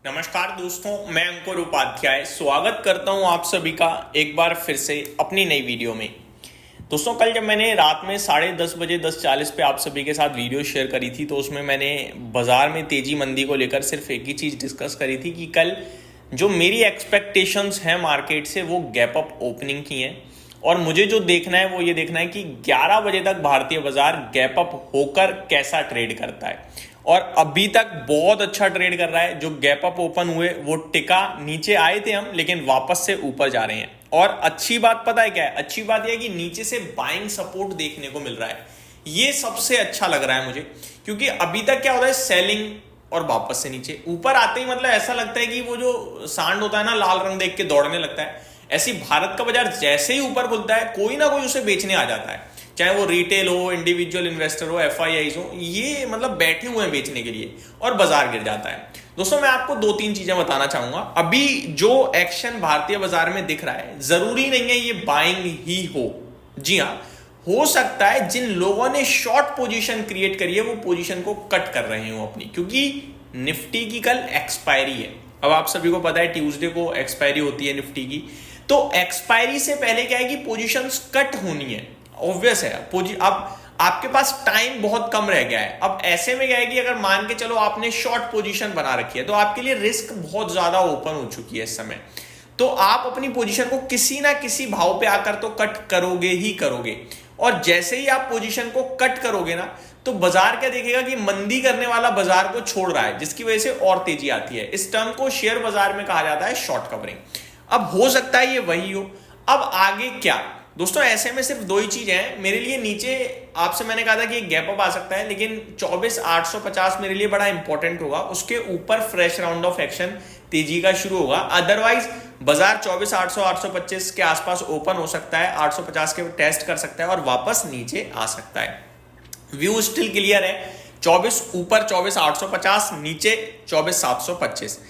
नमस्कार दोस्तों, मैं अंकुर उपाध्याय स्वागत करता हूं आप सभी का एक बार फिर से अपनी नई वीडियो में। दोस्तों, कल जब मैंने रात में 10:30 बजे 10:40 पे आप सभी के साथ वीडियो शेयर करी थी तो उसमें मैंने बाजार में तेजी मंदी को लेकर सिर्फ एक ही चीज़ डिस्कस करी थी कि कल जो मेरी एक्सपेक्टेशंस हैं मार्केट से वो गैप अप ओपनिंग की हैं और मुझे जो देखना है वो ये देखना है कि 11 बजे तक भारतीय बाजार गैप अप होकर कैसा ट्रेड करता है। और अभी तक बहुत अच्छा ट्रेड कर रहा है। जो गैप अप ओपन हुए वो टिका, नीचे आए थे हम लेकिन वापस से ऊपर जा रहे हैं। और अच्छी बात पता है क्या है? अच्छी बात यह है कि नीचे से बाइंग सपोर्ट देखने को मिल रहा है। ये सबसे अच्छा लग रहा है मुझे, क्योंकि अभी तक क्या होता है, सेलिंग और वापस से नीचे, ऊपर आते ही मतलब ऐसा लगता है कि वो जो सांड होता है ना, लाल रंग देख के दौड़ने लगता है। ऐसी भारत का बाजार जैसे ही ऊपर खुलता है कोई ना कोई उसे बेचने आ जाता है, चाहे वो रिटेल हो, इंडिविजुअल इन्वेस्टर हो, एफआईआईज हो, ये मतलब बैठे हुए हैं बेचने के लिए और बाजार गिर जाता है। दोस्तों, मैं आपको 2-3 चीजें बताना चाहूंगा। अभी जो एक्शन भारतीय बाजार में दिख रहा है, जरूरी नहीं है ये बाइंग ही हो। जी हाँ, हो सकता है जिन लोगों ने शॉर्ट पोजीशन क्रिएट करी है वो पोजीशन को कट कर रहे हो अपनी, क्योंकि निफ्टी की कल एक्सपायरी है। अब आप सभी को पता है ट्यूसडे को एक्सपायरी होती है निफ्टी की, तो एक्सपायरी से पहले क्या है कि पोजीशंस कट होनी है। ऑब्वियस है। अब आपके पास टाइम बहुत कम रह गया है। अब ऐसे में क्या है कि अगर मान के चलो आपने शॉर्ट पोजीशन बना रखी है तो आपके लिए रिस्क बहुत ज्यादा ओपन हो चुकी है इस समय। तो आप अपनी पोजीशन को किसी ना किसी भाव पे आकर तो कट करोगे ही करोगे। और जैसे ही आप पोजीशन को कट करोगे ना, तो बाजार क्या देखेगा कि मंदी करने वाला बाजार को छोड़ रहा है, जिसकी वजह से और तेजी आती है। इस टर्म को शेयर बाजार में कहा जाता है शॉर्ट कवरिंग। अब हो सकता है ये वही हो। अब आगे क्या दोस्तों, ऐसे में सिर्फ दो ही चीजें हैं मेरे लिए। नीचे आपसे मैंने कहा था कि एक गैप अप आ सकता है, लेकिन 24,850 मेरे लिए बड़ा इंपॉर्टेंट होगा। उसके ऊपर फ्रेश राउंड ऑफ एक्शन तेजी का शुरू होगा। अदरवाइज बाजार 24,800 825 के आसपास ओपन हो सकता है, 850 के टेस्ट कर सकता है और वापस नीचे आ सकता है। व्यू स्टिल क्लियर है। 24 ऊपर 24,850, नीचे 24,725,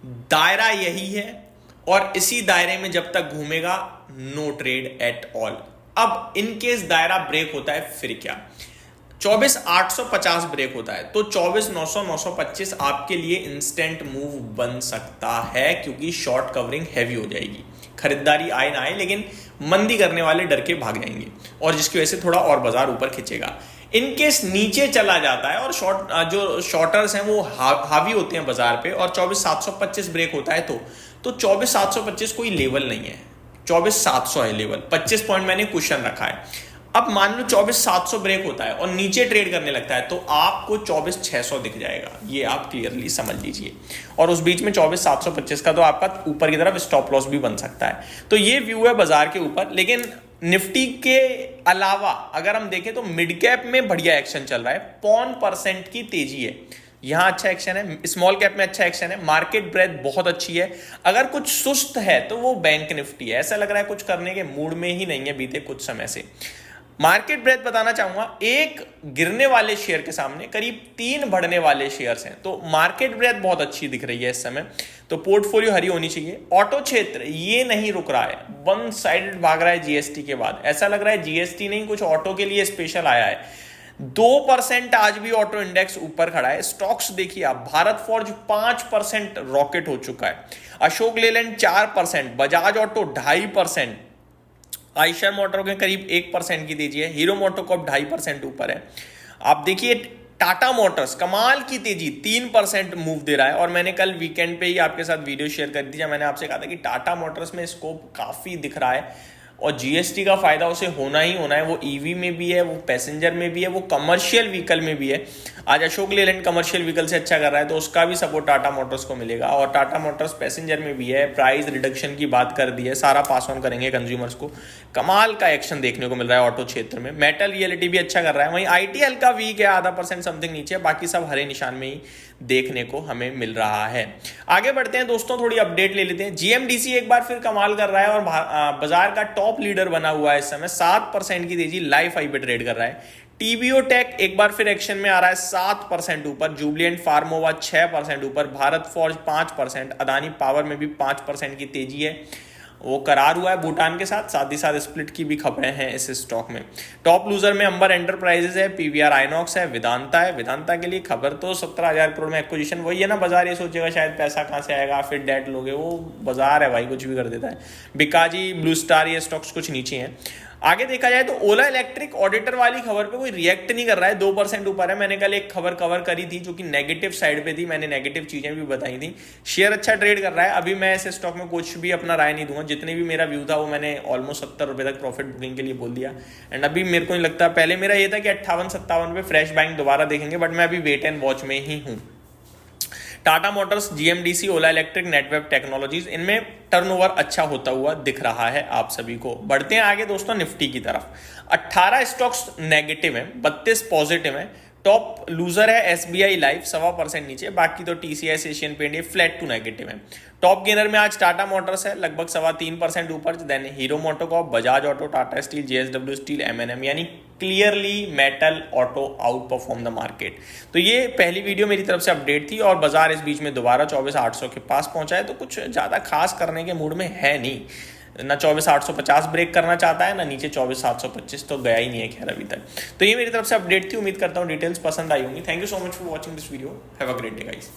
दायरा यही है। और इसी दायरे में जब तक घूमेगा नो ट्रेड एट ऑल। अब इन केस दायरा ब्रेक होता है फिर क्या? 24,850 ब्रेक होता है तो 24,900 925 आपके लिए इंस्टेंट मूव बन सकता है, क्योंकि शॉर्ट कवरिंग हैवी हो जाएगी। खरीदारी आए ना आए, लेकिन मंदी करने वाले डर के भाग जाएंगे और जिसकी वजह से थोड़ा और बाजार ऊपर खींचेगा। इनकेस नीचे चला जाता है और जो शॉर्टर्स हैं वो हावी होते हैं बाजार पे और 24,725 ब्रेक होता है तो 24,725 कोई लेवल नहीं है, 24,700 है लेवल। 25 पॉइंट मैंने क्वेश्चन रखा है। अब मान लो 24,700 ब्रेक होता है और नीचे ट्रेड करने लगता है तो आपको 24,600 दिख जाएगा। ये आप क्लियरली समझ लीजिए। और उस बीच में 24,725 का तो आपका ऊपर की तरफ स्टॉप लॉस भी बन सकता है। तो ये व्यू है बाजार के ऊपर। लेकिन निफ्टी के अलावा अगर हम देखें तो मिड कैप में बढ़िया एक्शन चल रहा है। 0.1% की तेजी है, यहां अच्छा एक्शन है। स्मॉल कैप में अच्छा एक्शन है। मार्केट ब्रेथ बहुत अच्छी है। अगर कुछ सुस्त है तो वो बैंक निफ्टी है। ऐसा लग रहा है कुछ करने के मूड में ही नहीं है बीते कुछ समय से। मार्केट ब्रेथ बताना चाहूंगा, एक गिरने वाले शेयर के सामने करीब 3 बढ़ने वाले शेयर्स हैं। तो मार्केट ब्रेथ बहुत अच्छी दिख रही है इस समय। तो पोर्टफोलियो हरी होनी चाहिए। ऑटो क्षेत्र ये नहीं रुक रहा है, वन साइडेड भाग रहा है जीएसटी के बाद। ऐसा लग रहा है जीएसटी नहीं, कुछ ऑटो के लिए स्पेशल आया है। 2% आज भी ऑटो इंडेक्स ऊपर खड़ा है। स्टॉक्स देखिए आप, भारत फॉर्ज 5% रॉकेट हो चुका है। अशोक लेलैंड 4%, बजाज ऑटो 2.5%, आयशर मोटर के करीब 1% की तेजी है। हीरो मोटोकॉर्प 2.5% ऊपर है। आप देखिए टाटा मोटर्स कमाल की तेजी 3% मूव दे रहा है। और मैंने कल वीकेंड पे ही आपके साथ वीडियो शेयर कर दी थी, मैंने आपसे कहा था कि टाटा मोटर्स में स्कोप काफी दिख रहा है और जीएसटी का फायदा उसे होना ही होना है। वो ईवी में भी है, वो पैसेंजर में भी है, वो कमर्शियल व्हीकल में भी है। आज अशोक लेलैंड कमर्शियल व्हीकल से अच्छा कर रहा है तो उसका भी सपोर्ट टाटा मोटर्स को मिलेगा। और टाटा मोटर्स पैसेंजर में भी है। प्राइस रिडक्शन की बात कर दी है, सारा पास ऑन करेंगे कंज्यूमर्स को। कमाल का एक्शन देखने को मिल रहा है ऑटो क्षेत्र में। मेटल रियलिटी भी अच्छा कर रहा है। वहीं आईटी हल्का वीक है, 0.5% समथिंग नीचे, बाकी सब हरे निशान में ही देखने को हमें मिल रहा है। आगे बढ़ते हैं दोस्तों, थोड़ी अपडेट ले लेते हैं। जीएमडीसी एक बार फिर कमाल कर रहा है और बाजार का टॉप लीडर बना हुआ है इस समय। 7% की तेजी लाइफ हाई पे ट्रेड कर रहा है। टीबीओ टेक एक बार फिर एक्शन में आ रहा है, 7% ऊपर। जुबलिएंट फार्मोवा 6% ऊपर। भारत फॉर्ज 5%। अदानी पावर में भी 5% की तेजी है। वो करार हुआ है भूटान के साथ, साथ ही साथ स्प्लिट की भी खबरें हैं इस स्टॉक में। टॉप लूजर में अंबर एंटरप्राइजेज है, पीवीआर आइनॉक्स है, वेदांता है। वेदांता के लिए खबर तो 17,000 करोड़ में एक्विजिशन, वही है ना, बाजार ये सोचेगा शायद पैसा कहाँ से आएगा, फिर डेट लोगे, वो बाजार है भाई, कुछ भी कर देता है। बिकाजी, ब्लू स्टार, ये स्टॉक्स कुछ नीचे हैं। आगे देखा जाए तो ओला इलेक्ट्रिक ऑडिटर वाली खबर पे कोई रिएक्ट नहीं कर रहा है, 2% ऊपर है। मैंने कल एक खबर कवर करी थी जो कि नेगेटिव साइड पे थी, मैंने नेगेटिव चीजें भी बताई थी। शेयर अच्छा ट्रेड कर रहा है। अभी मैं ऐसे स्टॉक में कुछ भी अपना राय नहीं दूंगा, जितने भी मेरा व्यू था वो मैंने ऑलमोस्ट 70 रुपए तक प्रॉफिट बुकिंग के लिए बोल दिया। एंड अभी मेरे को नहीं लगता, पहले मेरा ये था कि 58-57 पे फ्रेश बाइंग दोबारा देखेंगे, बट मैं अभी वेट एंड वॉच में ही हूँ। टाटा मोटर्स, जीएमडीसी, ओला इलेक्ट्रिक, नेटवेब टेक्नोलॉजीज, इनमें टर्नओवर अच्छा होता हुआ दिख रहा है आप सभी को। बढ़ते हैं आगे दोस्तों निफ्टी की तरफ। 18 स्टॉक्स नेगेटिव हैं, 32 पॉजिटिव हैं। टॉप लूजर है एसबीआई लाइफ 1.25% नीचे, बाकी तो टीसीएस, एशियन पेंट ये फ्लैट टू नेगेटिव है। टॉप गेनर में आज टाटा मोटर्स है लगभग 3.25% ऊपर, then Hero MotoCorp, Bajaj auto, Tata steel, JSW steel, MNM, यानी clearly metal auto outperform the market. तो ये पहली वीडियो मेरी तरफ से अपडेट थी और बाजार इस बीच में दोबारा 24,800 के पास पहुंचा है, तो कुछ ज्यादा खास करने के मूड में है नहीं, ना 24,850 ब्रेक करना चाहता है, ना नीचे 24,725 तो गया ही नहीं है खैर अभी तक। तो ये मेरी तरफ से अपडेट थी, उम्मीद करता हूँ डिटेल्स पसंद आई होंगी। Thank you so much for watching this video, have a great day guys.